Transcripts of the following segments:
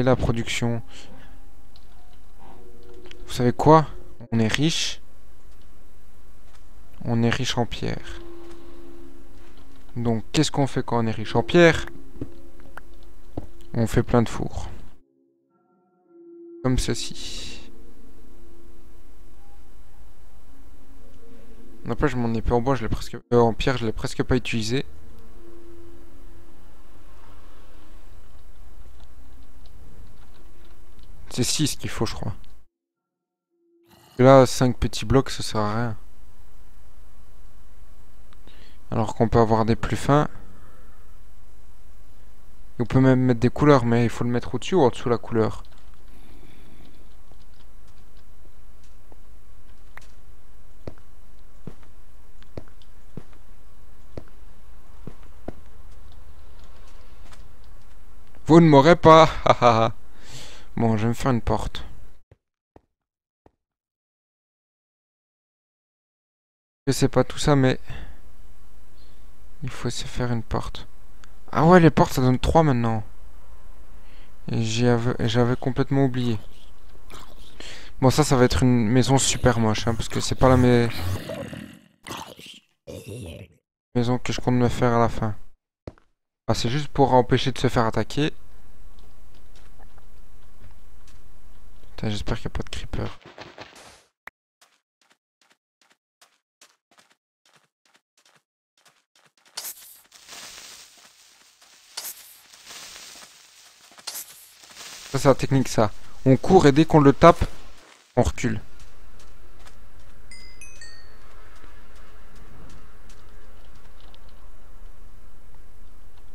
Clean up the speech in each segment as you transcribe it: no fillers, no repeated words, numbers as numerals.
est la production. Vous savez quoi? On est riche. On est riche en pierre. Donc, qu'est-ce qu'on fait quand on est riche en pierre? On fait plein de fours. Comme ceci. Après, je m'en ai pas en bois, je l'ai presque... en pierre, je l'ai presque pas utilisé. C'est 6 qu'il faut, je crois. Et là, 5 petits blocs, ça sert à rien. Alors qu'on peut avoir des plus fins. Et on peut même mettre des couleurs, mais il faut le mettre au-dessus ou en dessous la couleur. Vous ne m'aurez pas. Bon, je vais me faire une porte. Je sais pas tout ça, mais... il faut se faire une porte. Ah ouais, les portes, ça donne 3 maintenant. Et j'avais complètement oublié. Bon, ça va être une maison super moche, hein, parce que c'est pas la maison que je compte me faire à la fin. Ah, c'est juste pour empêcher de se faire attaquer. Putain, j'espère qu'il n'y a pas de creeper. Ça, c'est la technique, ça. On court et dès qu'on le tape, on recule.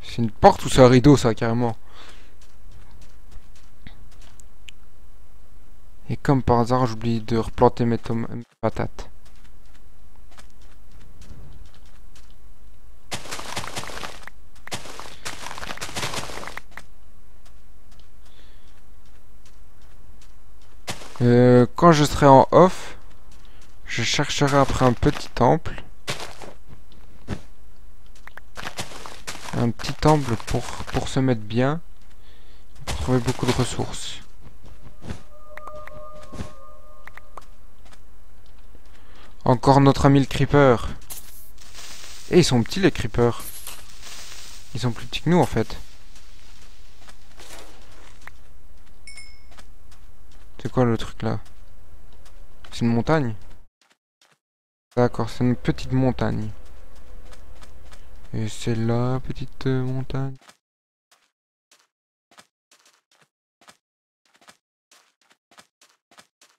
C'est une porte ou c'est un rideau, ça, carrément? Et comme par hasard, j'oublie de replanter mes patates. Quand je serai en off, je chercherai après un petit temple. Un petit temple pour se mettre bien. Pour trouver beaucoup de ressources. Encore notre ami le creeper. Et ils sont petits les creepers. Ils sont plus petits que nous en fait. C'est quoi le truc là? C'est une montagne? D'accord, c'est une petite montagne. Et c'est la petite montagne.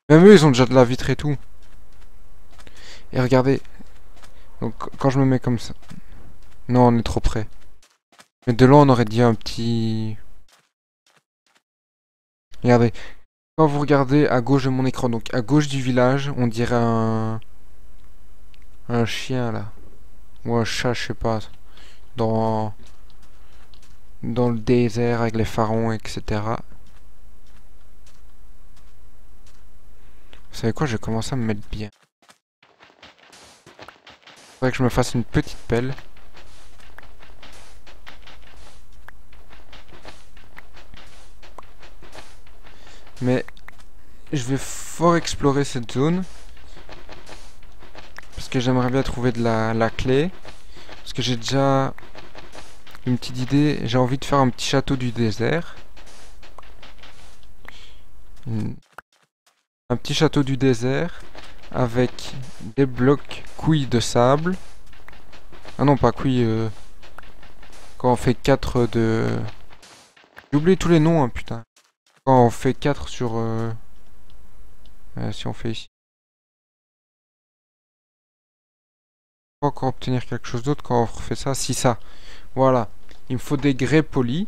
Même eux, ils ont déjà de la vitre et tout. Et regardez. Donc, quand je me mets comme ça... Non, on est trop près. Mais de là, on aurait dit un petit... Regardez. Quand vous regardez à gauche de mon écran, donc à gauche du village, on dirait un chien, là. Ou un chat, je sais pas. Dans le désert avec les pharaons, etc. Vous savez quoi, je vais commencer à me mettre bien. Faudrait que je me fasse une petite pelle. Mais je vais fort explorer cette zone. Parce que j'aimerais bien trouver de la clé. Parce que j'ai déjà une petite idée. J'ai envie de faire un petit château du désert. Un petit château du désert. Avec des blocs couilles de sable. Ah non, pas couilles. Quand on fait 4 de... J'ai oublié tous les noms, hein, putain. Quand on fait 4 sur... si on fait ici. On va encore obtenir quelque chose d'autre quand on refait ça. Si ça. Voilà. Il me faut des grès polis.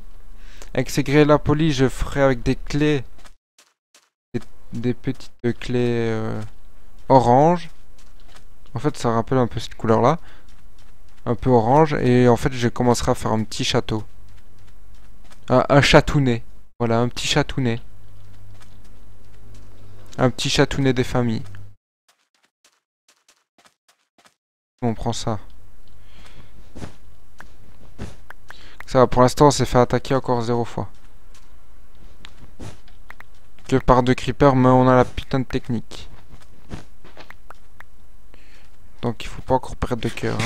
Avec ces grès là polis, je ferai avec des clés. Des petites clés orange. En fait, ça rappelle un peu cette couleur là. Un peu orange. Et en fait, je commencerai à faire un petit château. Un chatounet. Voilà, un petit chatounet. Un petit chatounet des familles. On prend ça. Ça va, pour l'instant, on s'est fait attaquer encore 0 fois. que par 2 creepers, mais on a la putain de technique. Donc il faut pas encore perdre de cœur.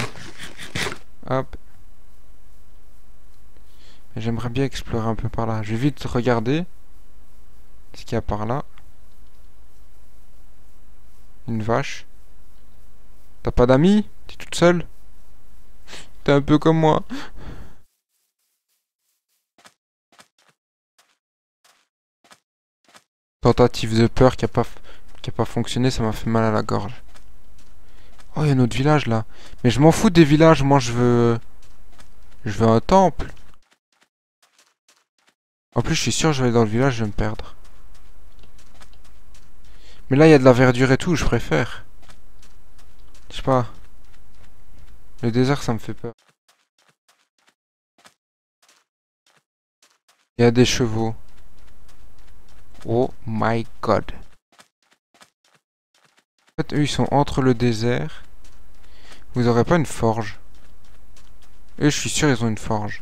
Hein. Hop. J'aimerais bien explorer un peu par là. Je vais vite regarder ce qu'il y a par là. Une vache. T'as pas d'amis? T'es toute seule? T'es un peu comme moi. Tentative de peur qui a pas fonctionné, ça m'a fait mal à la gorge. Oh, il y a un autre village là. Mais je m'en fous des villages, moi je veux... Je veux un temple. En plus, je suis sûr que je vais aller dans le village, je vais me perdre. Mais là, il y a de la verdure et tout, je préfère. Je sais pas. Le désert, ça me fait peur. Il y a des chevaux. Oh my god. En fait, eux, ils sont entre le désert. Vous aurez pas une forge? Eux, je suis sûr, ils ont une forge.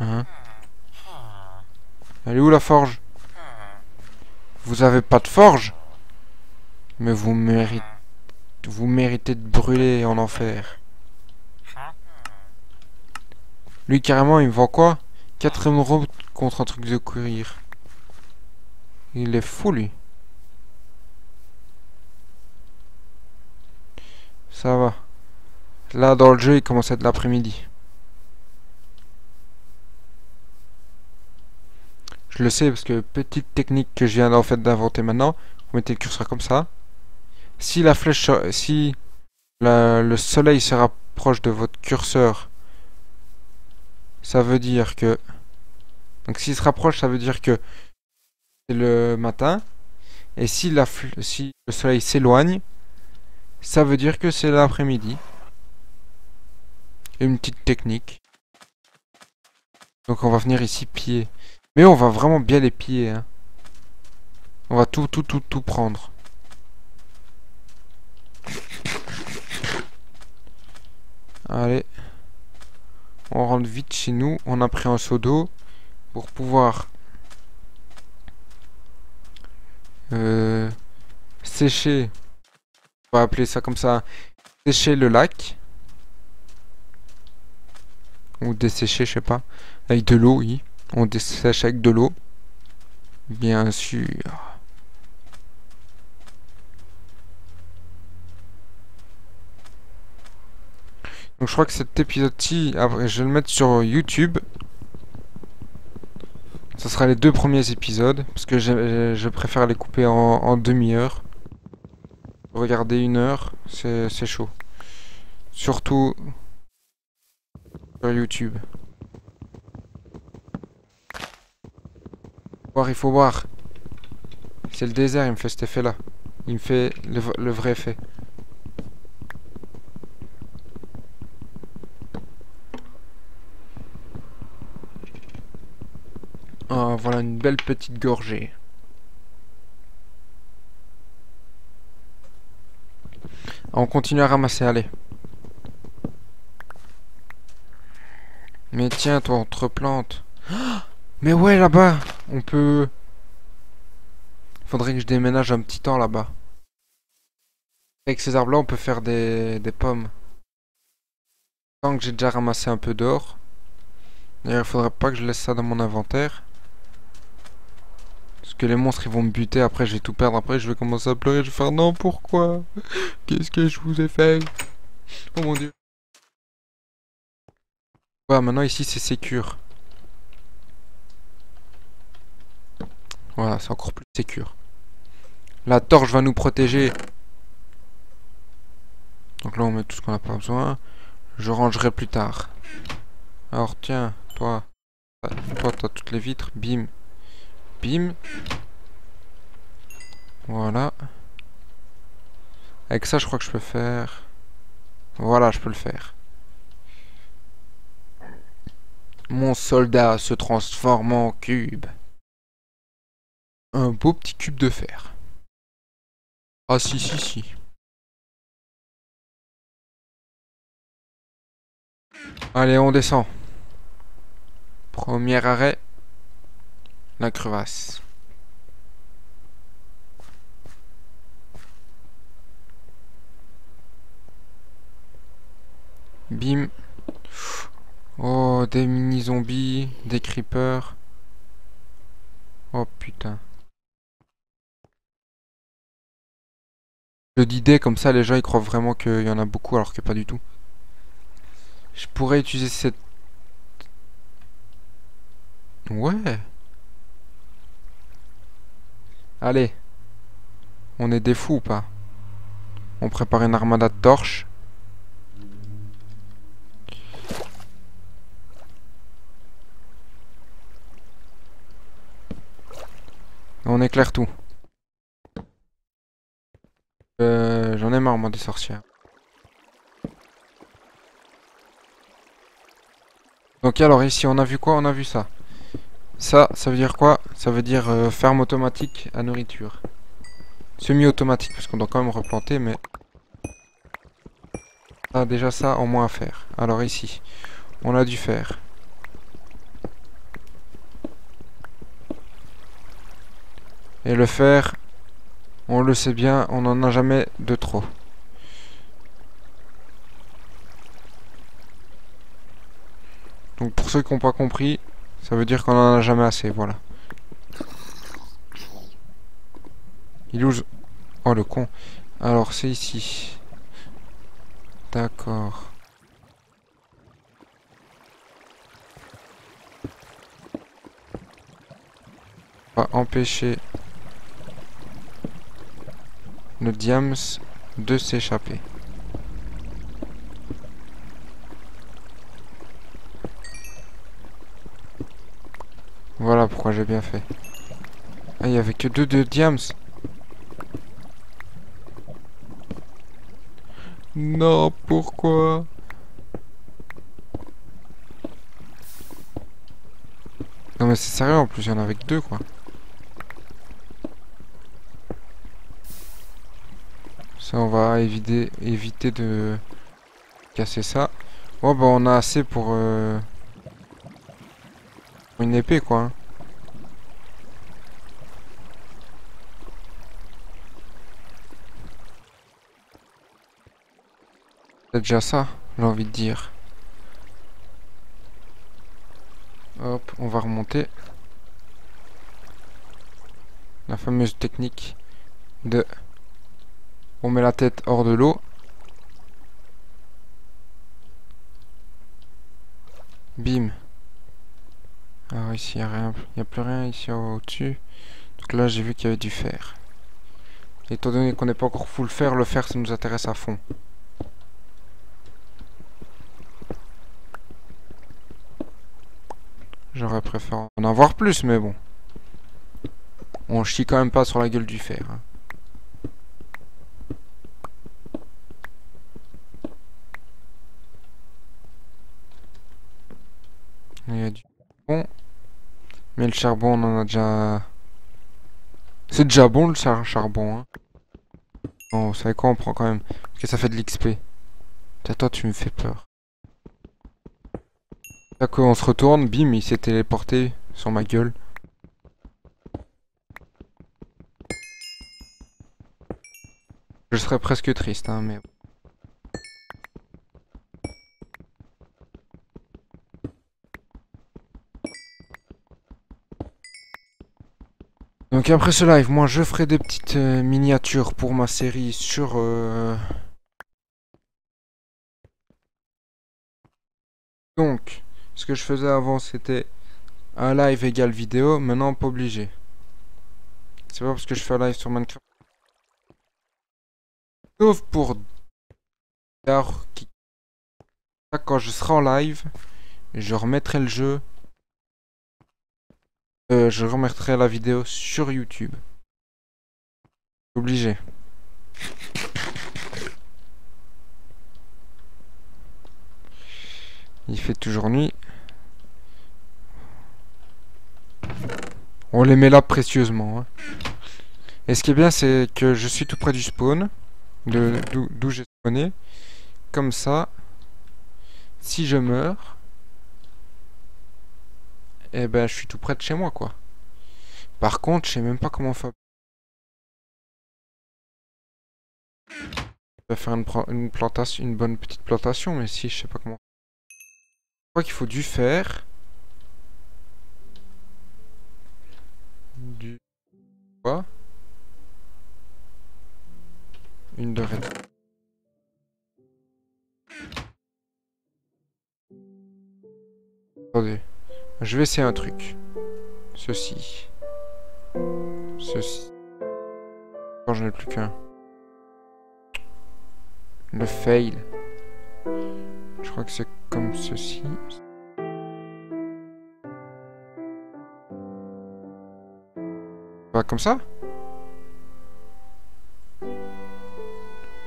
Hein? Elle est où la forge? Vous avez pas de forge? Mais vous méritez de brûler en enfer. Lui, carrément, il me vend quoi? 4 émeraudes contre un truc de courir. Il est fou, lui. Ça va. Là, dans le jeu, il commence à être l'après-midi. Je le sais parce que petite technique que je viens en fait d'inventer maintenant. Vous mettez le curseur comme ça. Si la flèche, si le soleil se rapproche de votre curseur, ça veut dire que... Donc s'il se rapproche, ça veut dire que c'est le matin. Et si si le soleil s'éloigne, ça veut dire que c'est l'après-midi. Une petite technique. Donc on va venir ici piller. Mais on va vraiment bien les piller. Hein. On va tout prendre. Allez. On rentre vite chez nous. On a pris un seau d'eau pour pouvoir sécher. On va appeler ça comme ça. Sécher le lac. Ou dessécher, je sais pas. Avec de l'eau, oui. On dessèche avec de l'eau. Bien sûr. Donc je crois que cet épisode-ci, après je vais le mettre sur YouTube. Ce sera les 2 premiers épisodes. Parce que je préfère les couper en demi-heure. Regarder 1 heure, c'est chaud. Surtout sur YouTube. Il faut voir. C'est le désert, il me fait cet effet-là. Il me fait le vrai effet. Ah, voilà une belle petite gorgée. On continue à ramasser, allez. Mais tiens, toi, on te replante. Mais ouais, là-bas, on peut... Faudrait que je déménage un petit temps là-bas. Avec ces arbres-là, on peut faire des pommes. Tant que j'ai déjà ramassé un peu d'or. D'ailleurs, il faudrait pas que je laisse ça dans mon inventaire. Parce que les monstres, ils vont me buter. Après, je vais tout perdre. Après, je vais commencer à pleurer. Je vais faire non, pourquoi? Qu'est-ce que je vous ai fait? Oh mon dieu. Ouais, maintenant, ici, c'est sécure. Voilà, c'est encore plus sécure. La torche va nous protéger. Donc là, on met tout ce qu'on n'a pas besoin. Je rangerai plus tard. Alors, tiens, toi. Toi, t'as toutes les vitres. Bim. Bim. Voilà. Avec ça, je crois que je peux faire... Voilà, je peux le faire. Mon soldat se transforme en cube. Un beau petit cube de fer. Ah si. Allez, on descend. Premier arrêt. la crevasse. Bim. Oh, des mini-zombies, des creepers. Oh putain. Je dis des comme ça, les gens ils croient vraiment qu'il y en a beaucoup alors que pas du tout. Je pourrais utiliser cette... Ouais. Allez. On est des fous ou pas? On prépare une armada de torches. On éclaire tout. J'en ai marre moi des sorcières. Donc alors ici on a vu quoi? On a vu ça. Ça veut dire quoi? Ça veut dire ferme automatique à nourriture. Semi-automatique parce qu'on doit quand même replanter mais... Ah déjà ça en moins à faire. Alors ici, on a du fer. Et le fer, on le sait bien, on n'en a jamais de trop. Donc pour ceux qui n'ont pas compris, ça veut dire qu'on en a jamais assez, voilà. Il ouvre... Oh le con. Alors c'est ici. D'accord. On va empêcher le diams de s'échapper. Voilà pourquoi j'ai bien fait. Ah, il n'y avait que deux diams. Non, pourquoi? Non mais c'est sérieux en plus, il y en avait que deux quoi. Ça on va éviter de casser ça. Oh bah on a assez pour une épée quoi. Hein. C'est déjà ça, j'ai envie de dire. Hop, on va remonter. La fameuse technique de... On met la tête hors de l'eau. Bim. Alors ici, il n'y a plus rien ici au-dessus. Donc là, j'ai vu qu'il y avait du fer. Étant donné qu'on n'est pas encore full fer, le fer, ça nous intéresse à fond. J'aurais préféré en avoir plus, mais bon. On chie quand même pas sur la gueule du fer. Hein. Il y a du charbon. Mais le charbon, on en a déjà... C'est déjà bon le charbon. Hein. Bon, vous savez quoi, on prend quand même. Parce que ça fait de l'XP. Toi, tu me fais peur. Là, quand on se retourne, bim, il s'est téléporté sur ma gueule. Je serais presque triste, hein, mais... Donc après ce live, moi je ferai des petites miniatures pour ma série sur... Donc, ce que je faisais avant c'était un live égale vidéo, maintenant pas obligé. C'est pas parce que je fais un live sur Minecraft. Sauf pour... Quand je serai en live, je remettrai le jeu... je remettrai la vidéo sur YouTube. Obligé. Il fait toujours nuit. On les met là précieusement. Hein. Et ce qui est bien, c'est que je suis tout près du spawn. D'où j'ai spawné. Comme ça, si je meurs, eh ben je suis tout près de chez moi, quoi. Par contre, je sais même pas comment faire. Je vais faire une plantation, une bonne petite plantation, mais si, je sais pas comment. Je crois qu'il faut du fer. Du... Quoi? Une de red. Attendez. Je vais essayer un truc. Ceci. Ceci. Oh, j'en ai plus qu'un. Le fail. Je crois que c'est comme ceci. Pas comme ça?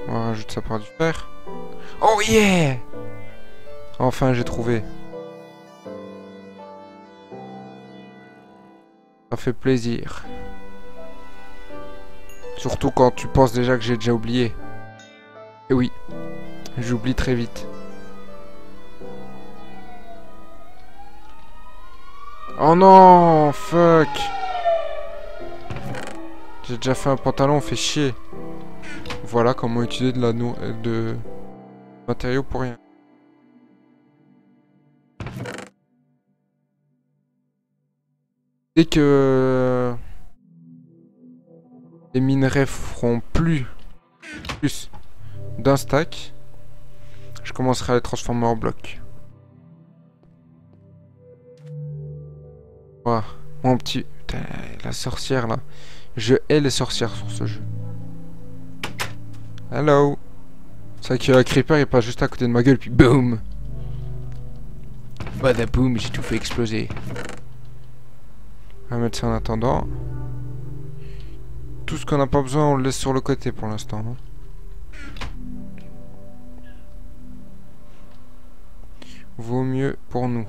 On rajoute ça par du fer. Oh yeah! Enfin, j'ai trouvé. Ça fait plaisir. Surtout quand tu penses déjà que j'ai déjà oublié. Et oui, j'oublie très vite. Oh non, fuck. J'ai déjà fait un pantalon, fait chier. Voilà comment utiliser de matériaux pour rien. Dès que les minerais feront plus d'un stack, je commencerai à les transformer en blocs. Voilà. Mon petit... Putain, la sorcière là. Je hais les sorcières sur ce jeu. Hello. C'est vrai que le creeper il passe juste à côté de ma gueule puis boum. Badaboum, j'ai tout fait exploser. On va mettre ça en attendant. Tout ce qu'on n'a pas besoin, on le laisse sur le côté pour l'instant. Hein. Vaut mieux pour nous.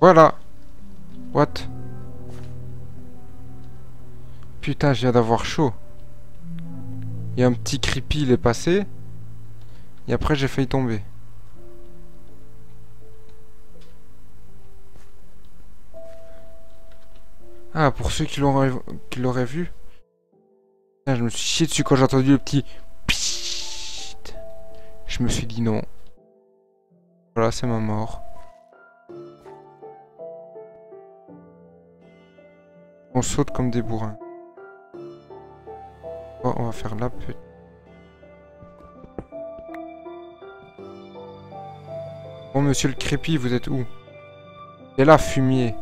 Voilà. What? Putain, je viens d'avoir chaud. Il y a un petit creepy, il est passé. Et après, j'ai failli tomber. Ah, pour ceux qui l'auraient vu. Putain, je me suis chié dessus quand j'ai entendu le petit... Psst. Je me suis dit non. Voilà, c'est ma mort. On saute comme des bourrins. Oh, on va faire là, peut-être. Bon, monsieur le crépi, vous êtes où? Et là, fumier.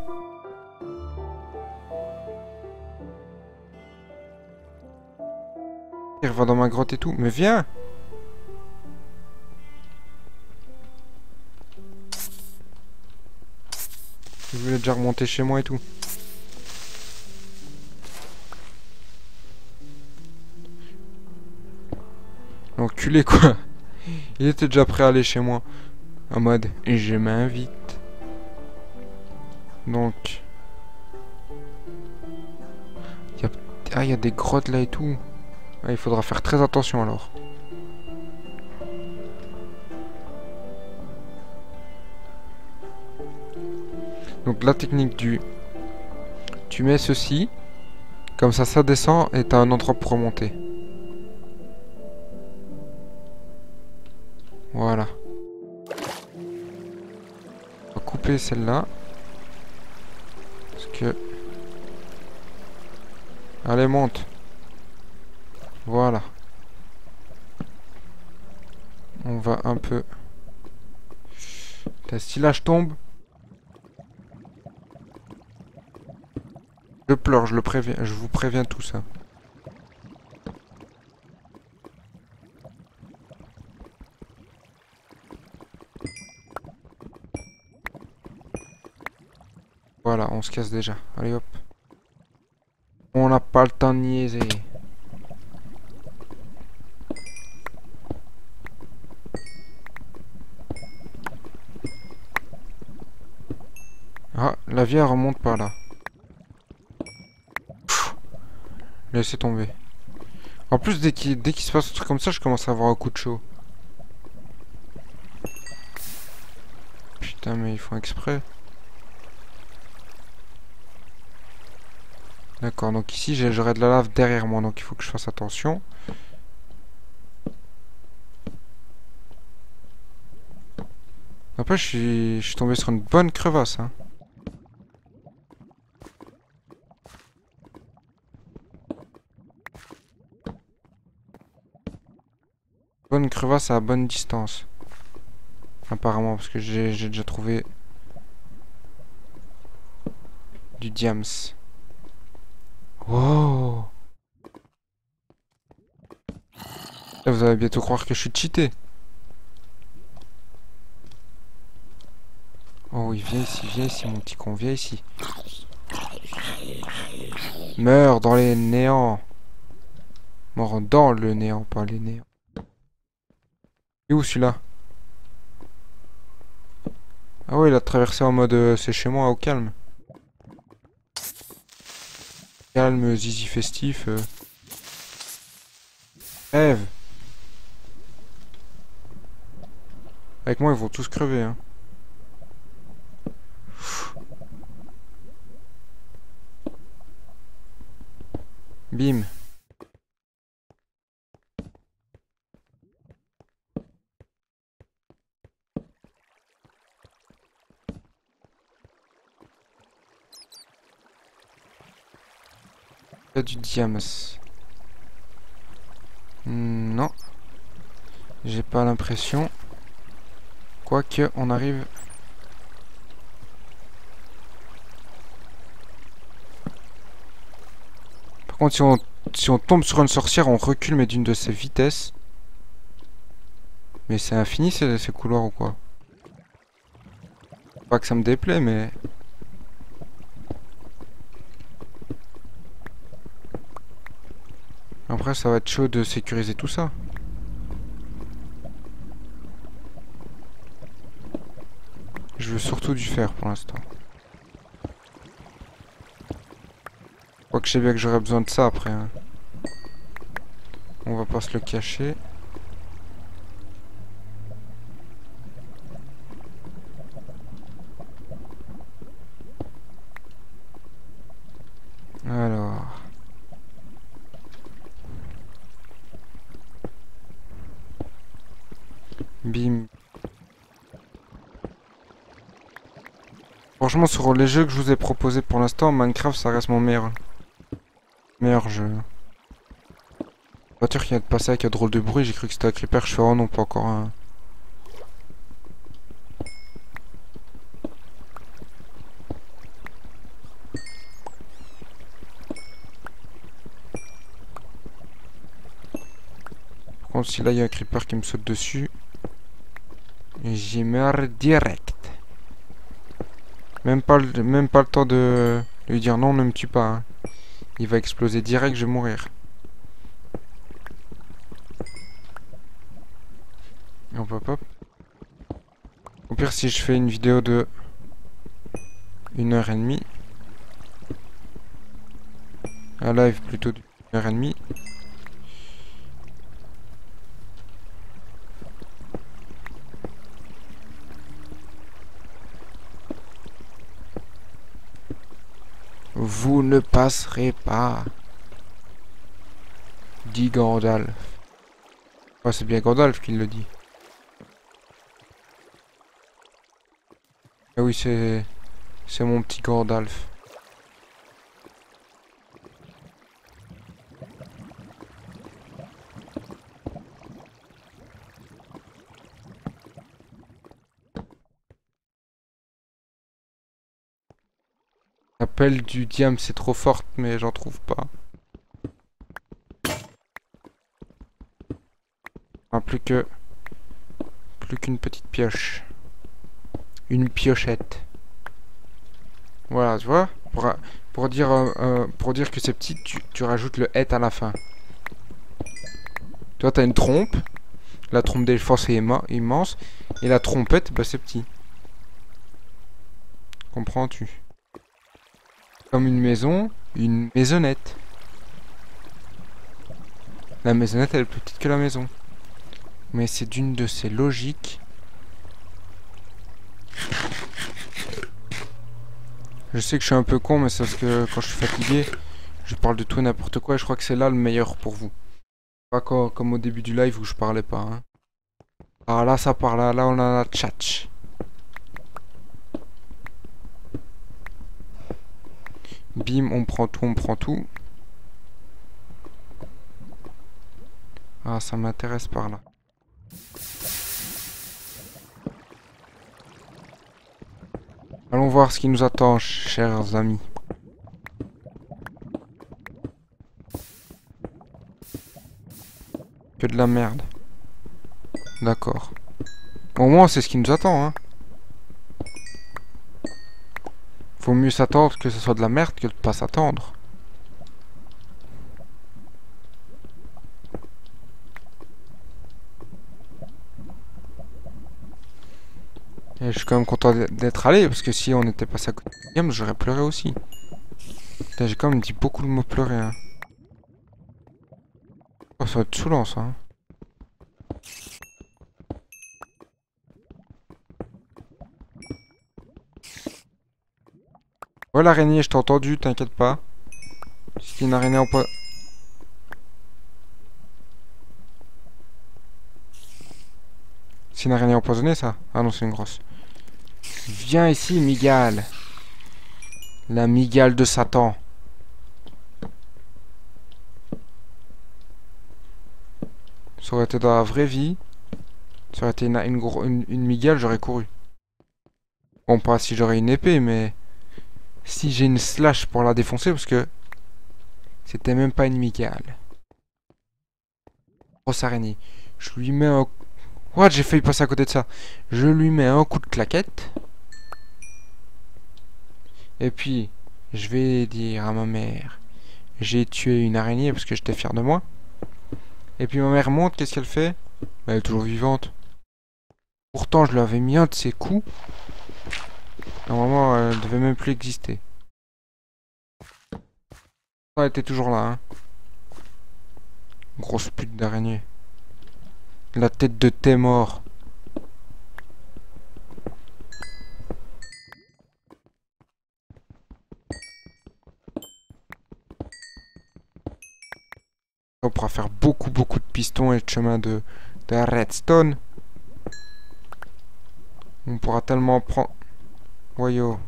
Il va dans ma grotte et tout. Mais viens! Je voulais déjà remonter chez moi et tout. L'enculé, quoi. Il était déjà prêt à aller chez moi. En mode, je m'invite. Donc... Ah, il y a des grottes là et tout. Ah, il faudra faire très attention alors. Donc la technique du... Tu mets ceci. Comme ça descend et t'as un endroit pour remonter. Voilà. On va couper celle-là. Parce que... Allez, monte. Voilà. On va un peu... Si là je tombe... Je pleure, je le préviens, je vous préviens tout ça. Voilà, on se casse déjà. Allez hop. On n'a pas le temps de niaiser. Ah, la vie elle remonte par là. Laissez tomber. En plus, dès qu'il se passe un truc comme ça, je commence à avoir un coup de chaud. Putain, mais ils font exprès. D'accord, donc ici, j'aurai de la lave derrière moi, donc il faut que je fasse attention. Après, je suis tombé sur une bonne crevasse, hein. Bonne crevasse à bonne distance. Apparemment, parce que j'ai déjà trouvé du diams. Wow! Là, vous allez bientôt croire que je suis cheaté. Oh oui, viens ici, mon petit con, viens ici. Meurs dans les néants. Mort dans le néant, pas les néants. Il est où celui-là? Ah ouais, il a traversé en mode c'est chez moi au calme. Calme, zizi festif. Rêve. Avec moi, ils vont tous crever, hein. Bim. Il y a du diams. Non. J'ai pas l'impression. Quoique, on arrive... Par contre, si on tombe sur une sorcière, on recule, mais d'une de ses vitesses. Mais c'est infini, ces couloirs, ou quoi? Pas que ça me déplaît, mais... Après, ça va être chaud de sécuriser tout ça. Je veux surtout du fer, pour l'instant. Quoique je sais bien que j'aurai besoin de ça, après, hein. On va pas se le cacher. Alors... Bim. Franchement, sur les jeux que je vous ai proposés pour l'instant, Minecraft, ça reste mon meilleur jeu. La voiture qui vient de passer avec un drôle de bruit, j'ai cru que c'était un creeper, je fais oh non, pas encore un... Par contre, si là il y a un creeper qui me saute dessus, j'y meurs direct. Même pas le temps de lui dire non, ne me tue pas, hein. Il va exploser direct, je vais mourir. Hop hop hop. Au pire, si je fais une vidéo de 1h30, un live plutôt de 1h30. Vous ne passerez pas, dit Gandalf. Ouais, c'est bien Gandalf qui le dit. Ah oui, c'est mon petit Gandalf. L'appel du diam, c'est trop forte, mais j'en trouve pas. Ah, plus qu'une petite pioche. Une piochette. Voilà, tu vois, pour dire que c'est petit, tu rajoutes le et à la fin. Toi, t'as une trompe. La trompe d'éléphant, c'est immense. Et la trompette, bah, c'est petit. Comprends-tu? Comme une maison, une maisonnette. La maisonnette, elle est plus petite que la maison. Mais c'est d'une de ces logiques. Je sais que je suis un peu con, mais c'est parce que quand je suis fatigué, je parle de tout et n'importe quoi et je crois que c'est là le meilleur pour vous. Pas comme au début du live où je parlais pas. Hein. Ah là, ça parle. Là, on a la tchatch. Bim, on prend tout, on prend tout. Ah, ça m'intéresse par là. Allons voir ce qui nous attend, chers amis. Que de la merde. D'accord. Au moins, c'est ce qui nous attend, hein. Faut mieux s'attendre que ce soit de la merde que de pas s'attendre. Et je suis quand même content d'être allé, parce que si on était passé à côté de game, j'aurais pleuré aussi. J'ai quand même dit beaucoup de mots pleurer, hein. Oh, ça va être saoulant, ça, hein. Ouais, l'araignée, je t'ai entendu, t'inquiète pas. C'est une araignée empoisonnée. C'est une araignée empoisonnée, ça? Ah non, c'est une grosse. Viens ici, migale. La migale de Satan. Ça aurait été dans la vraie vie. Ça aurait été une migale, j'aurais couru. Bon, pas si j'aurais une épée, mais... Si j'ai une slash pour la défoncer, parce que... C'était même pas une migale. Grosse araignée. Je lui mets un... What? J'ai failli passer à côté de ça. Je lui mets un coup de claquette. Et puis, je vais dire à ma mère... J'ai tué une araignée parce que j'étais fier de moi. Et puis ma mère monte, qu'est-ce qu'elle fait? Bah, elle est toujours vivante. Pourtant, je lui avais mis un de ses coups. Normalement, elle devait même plus exister. Elle était toujours là, hein. Grosse pute d'araignée. La tête de thé mort. On pourra faire beaucoup de pistons et de chemins de redstone. On pourra tellement prendre... Voyons.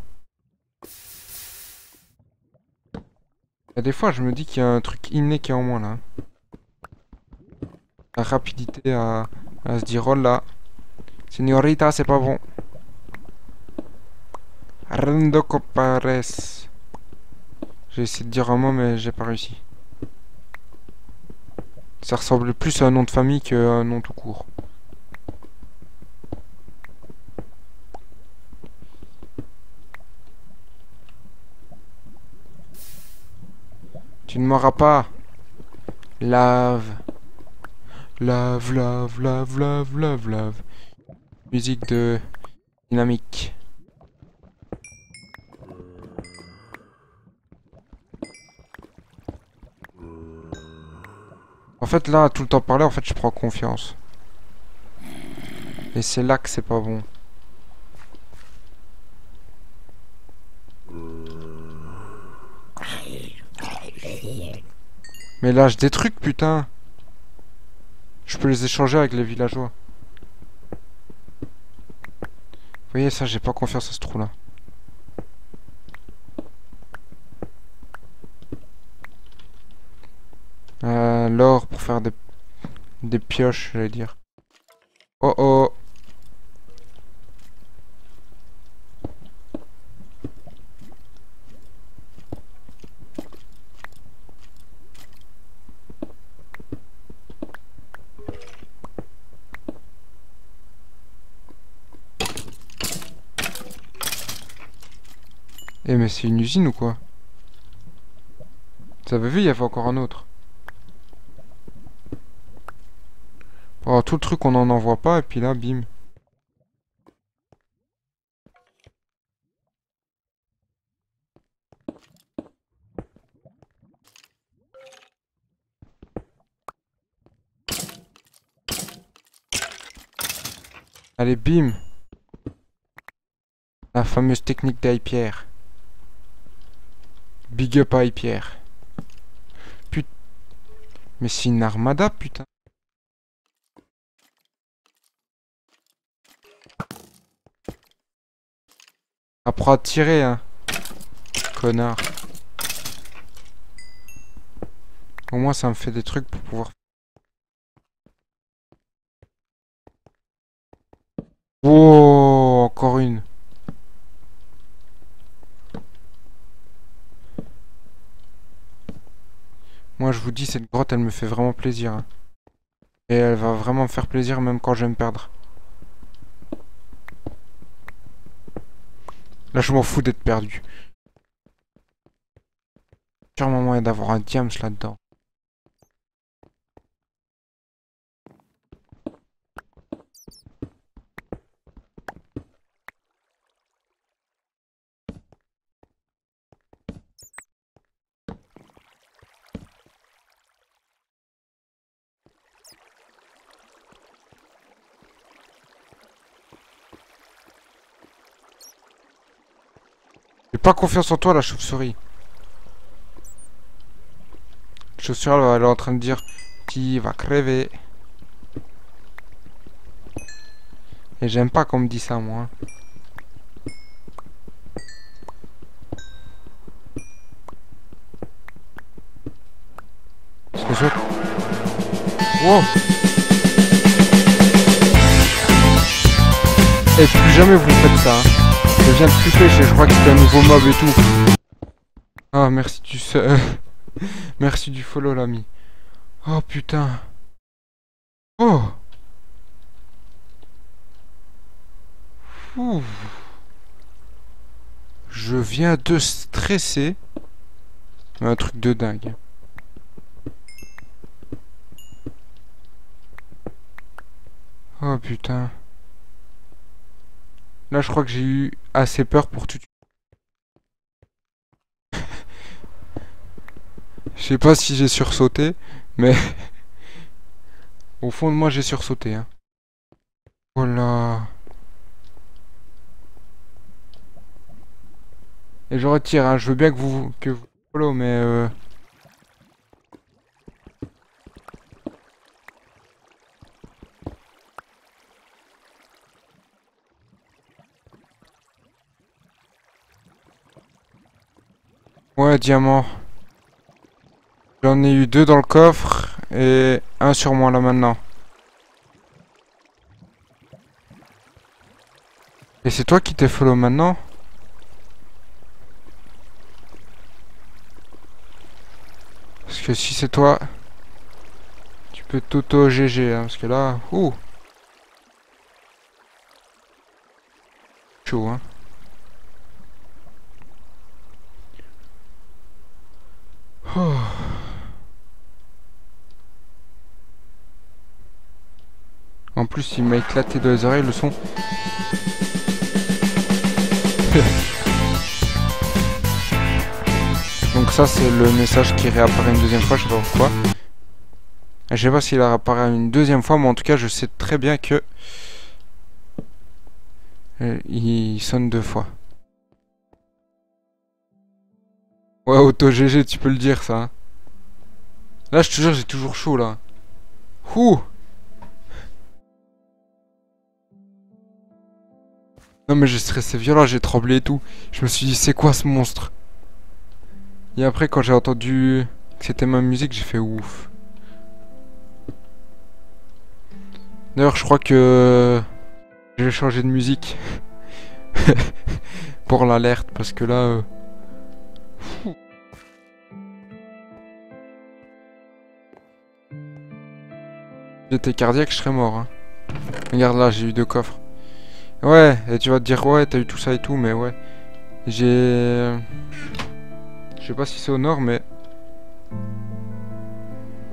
Et des fois, je me dis qu'il y a un truc inné qui est en moi, là. La rapidité à se dire, oh là, señorita, c'est pas bon. Rendo compares. J'ai essayé de dire un mot, mais j'ai pas réussi. Ça ressemble plus à un nom de famille qu'à un nom tout court. Tu ne m'auras pas. Lave. Lave, lave, lave, lave, lave, lave. Musique de dynamique. En fait, là, tout le temps parler, en fait, je prends confiance. Et c'est là que c'est pas bon. Mais lâche des trucs, putain. Je peux les échanger avec les villageois. Vous voyez, ça, j'ai pas confiance à ce trou-là. L'or pour faire des pioches, j'allais dire. Oh oh. Eh mais c'est une usine ou quoi? Vous avez vu, il y avait encore un autre. Oh, tout le truc, on n'en envoie pas, et puis là, bim. Allez, bim. La fameuse technique d'Aipierre. Big up à Aipierre. Putain. Mais c'est une armada, putain. Apprends à tirer, hein. Connard. Au moins, ça me fait des trucs pour pouvoir... Oh, encore une. Moi, je vous dis, cette grotte, elle me fait vraiment plaisir, hein. Et elle va vraiment me faire plaisir même quand je vais me perdre. Là, je m'en fous d'être perdu. Sûrement moyen d'avoir un diams là-dedans. J'ai pas confiance en toi, la chauve-souris. La chauve-souris, elle est en train de dire qui va crever. Et j'aime pas qu'on me dise ça, moi, hein. Parce que je... Wow. Et plus jamais vous faites ça, hein. Je viens de flipper, je crois que c'était un nouveau mob et tout. Ah, merci du... merci du follow, l'ami. Oh, putain. Oh. Ouh. Je viens de stresser. Un truc de dingue. Oh, putain. Là, je crois que j'ai eu assez peur pour tout... Je sais pas si j'ai sursauté, mais... Au fond de moi, j'ai sursauté, hein. Oh là. Et je retire, hein. Je veux bien que vous follow, mais... Ouais, diamant. J'en ai eu 2 dans le coffre et un sur moi là maintenant. Et c'est toi qui t'es follow maintenant? Parce que si c'est toi, tu peux t'auto GG, hein, parce que là, ouh, chaud, hein. Oh. En plus, il m'a éclaté dans les oreilles le son. Donc ça, c'est le message qui réapparaît une deuxième fois, je sais pas pourquoi. Je sais pas s'il réapparaît une deuxième fois, mais en tout cas, je sais très bien que... il sonne 2 fois. Ouais, auto GG, tu peux le dire, ça, hein. Là, je te jure, j'ai toujours chaud, là. Ouh. Non, mais j'ai stressé violent, j'ai tremblé et tout. Je me suis dit, c'est quoi ce monstre? Et après, quand j'ai entendu que c'était ma musique, j'ai fait ouf. D'ailleurs, je crois que je vais changer de musique pour l'alerte, parce que là... J'étais cardiaque, je serais mort, hein. Regarde là, j'ai eu 2 coffres. Ouais, et tu vas te dire, ouais, t'as eu tout ça et tout, mais ouais. J'ai... Je sais pas si c'est au nord, mais...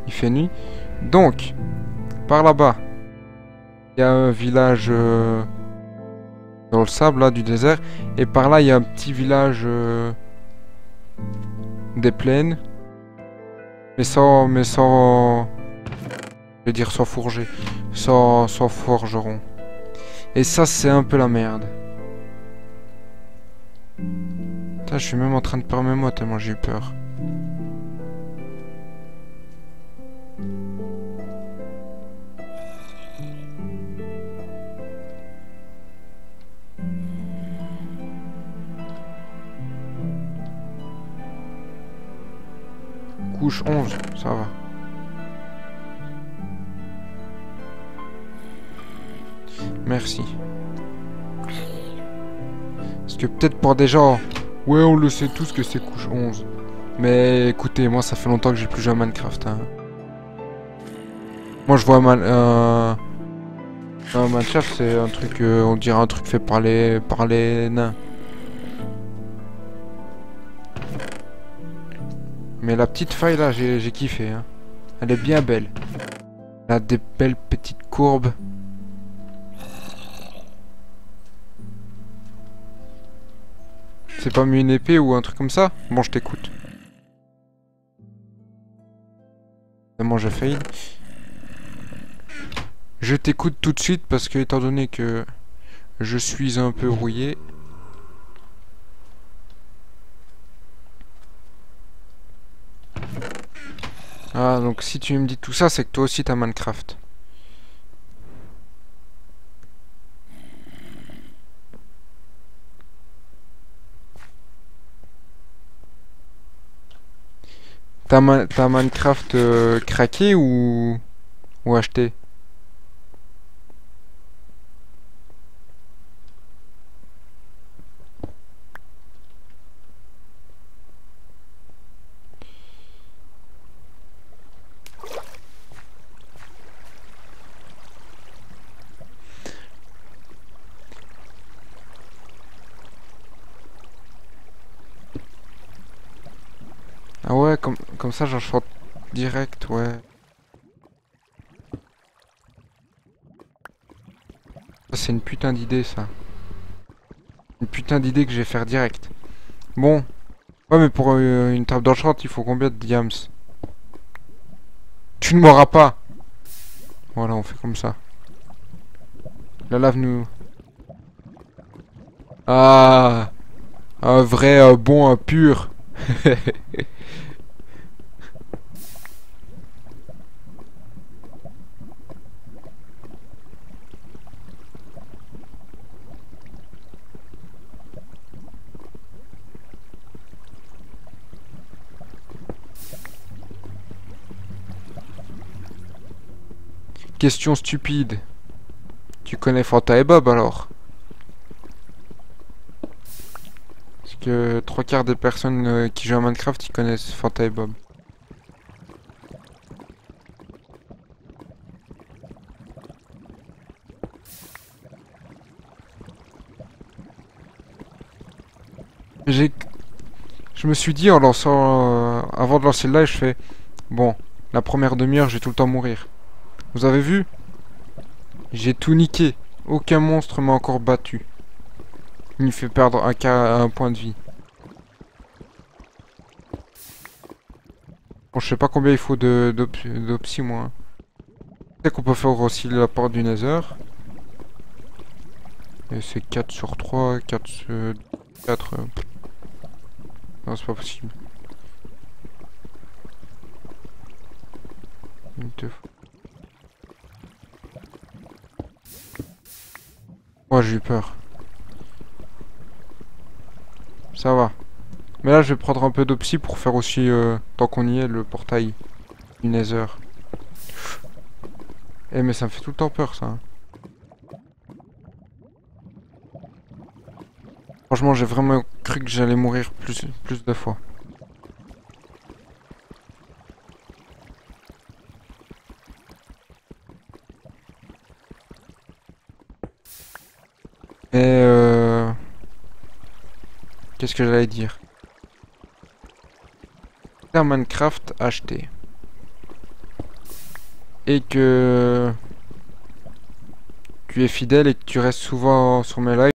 Il fait nuit. Donc, par là-bas, il y a un village dans le sable, là, du désert. Et par là, il y a un petit village des plaines. Mais sans... Je vais dire sans fourger. Sans forgeron. Et ça, c'est un peu la merde. Putain, je suis même en train de perdre mes mots tellement j'ai eu peur. Couche 11, ça va. Merci. Parce que peut-être pour des gens... Ouais, on le sait tous que c'est couche 11. Mais écoutez, moi ça fait longtemps que j'ai plus joué à Minecraft. Hein. Moi je vois Minecraft, c'est un truc... on dirait un truc fait par les nains. Mais la petite faille là, j'ai kiffé. Hein. Elle est bien belle. Elle a des belles petites courbes. C'est pas mieux une épée ou un truc comme ça? Bon, je t'écoute. Évidemment, j'ai failli. Je t'écoute tout de suite parce que, étant donné que je suis un peu rouillé... Ah, donc si tu me dis tout ça, c'est que toi aussi t'as Minecraft. T'as Minecraft craqué ou acheté? Ah ouais, comme ça j'en chante direct, ouais. C'est une putain d'idée ça. Une putain d'idée que je vais faire direct. Bon. Ouais, mais pour une table d'enchant, il faut combien de diams? Tu ne m'auras pas. Voilà, on fait comme ça. La lave nous... Ah, un vrai bon pur. Question stupide. Tu connais Fanta et Bob alors? Parce que 3/4 des personnes qui jouent à Minecraft, ils connaissent Fanta et Bob. Je me suis dit en lançant... avant de lancer le live, je fais... Bon, la première demi-heure, je vais tout le temps mourir. Vous avez vu? J'ai tout niqué. Aucun monstre m'a encore battu. Il me fait perdre un point de vie. Bon, je sais pas combien il faut d'opsi, moi. C'est qu'on peut faire aussi la porte du Nether. Et c'est 4 sur 3, 4 sur 4. Non, c'est pas possible. Oh, j'ai eu peur. Ça va. Mais là, je vais prendre un peu d'opsi pour faire aussi, tant qu'on y est, le portail du Nether. Eh, mais ça me fait tout le temps peur, ça. Hein. Franchement, j'ai vraiment cru que j'allais mourir plus de fois. Et qu'est-ce que j'allais dire? Minecraft acheté. Et que tu es fidèle et que tu restes souvent sur mes lives.